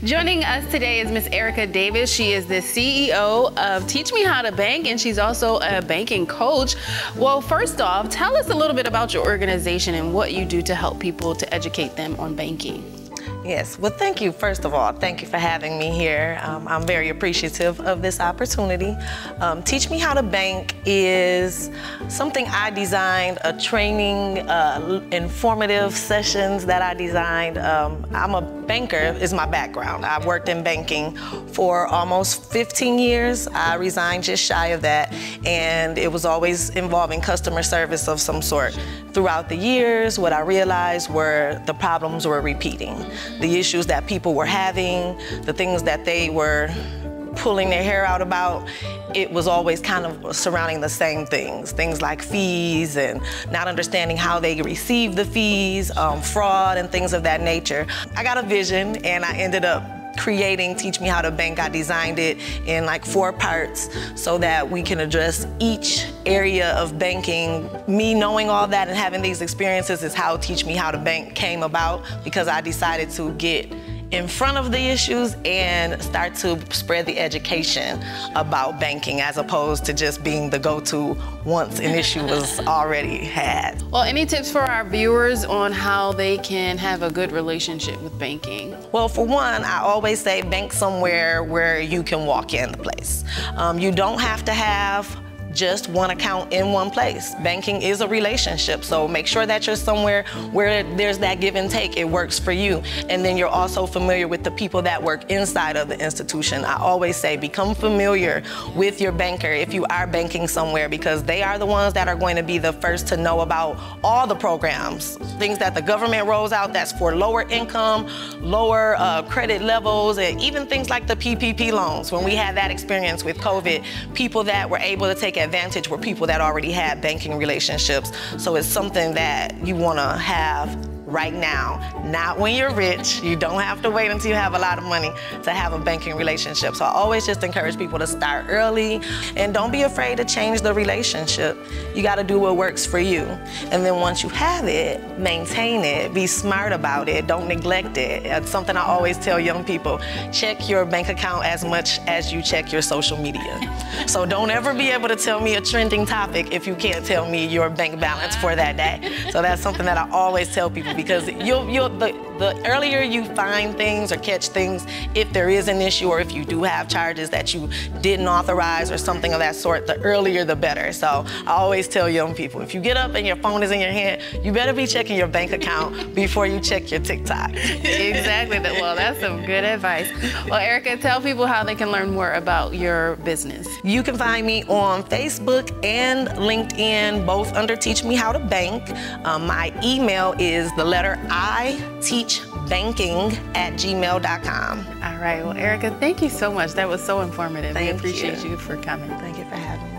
Joining us today is Miss Erica Davis. She is the CEO of Teach Me How to Bank, and she's also a banking coach. Well, first off, tell us a little bit about your organization and what you do to help people to educate them on banking. Yes, well, thank you. First of all, thank you for having me here. I'm very appreciative of this opportunity. Teach Me How to Bank is something I designed, a training, informative sessions that I designed. I'm a banker, is my background. I've worked in banking for almost 15 years. I resigned just shy of that, and it was always involving customer service of some sort. Throughout the years, what I realized were the problems were repeating. The issues that people were having, the things that they were pulling their hair out about, it was always kind of surrounding the same things. Things like fees and not understanding how they receive the fees, fraud and things of that nature. I got a vision and I ended up creating Teach Me How to Bank. I designed it in like 4 parts so that we can address each area of banking. Me knowing all that and having these experiences is how Teach Me How to Bank came about, because I decided to get in front of the issues and start to spread the education about banking, as opposed to just being the go-to once an issue was already had. Well, any tips for our viewers on how they can have a good relationship with banking? Well, for one, I always say bank somewhere where you can walk in the place. You don't have to have just one account in one place. Banking is a relationship, so make sure that you're somewhere where there's that give and take. It works for you. And then you're also familiar with the people that work inside of the institution. I always say become familiar with your banker if you are banking somewhere, because they are the ones that are going to be the first to know about all the programs, things that the government rolls out that's for lower income, lower credit levels, and even things like the PPP loans. When we had that experience with COVID, people that were able to take advantage were people that already had banking relationships. So it's something that you want to have right now, not when you're rich. You don't have to wait until you have a lot of money to have a banking relationship. So I always just encourage people to start early, and don't be afraid to change the relationship. You got to do what works for you. And then once you have it, maintain it, be smart about it, don't neglect it. It's something I always tell young people: check your bank account as much as you check your social media. So don't ever be able to tell me a trending topic if you can't tell me your bank balance for that day. So that's something that I always tell people, because the earlier you find things or catch things, if there is an issue or if you do have charges that you didn't authorize or something of that sort, the earlier the better. So I always tell young people, if you get up and your phone is in your hand, you better be checking your bank account before you check your TikTok. Exactly. Well, that's some good advice. Well, Erica, tell people how they can learn more about your business. You can find me on Facebook and LinkedIn, both under Teach Me How to Bank. My email is the letter I, teachbanking@gmail.com. All right. Well, Erica, thank you so much. That was so informative. Thank we appreciate you for coming. Thank you for having me.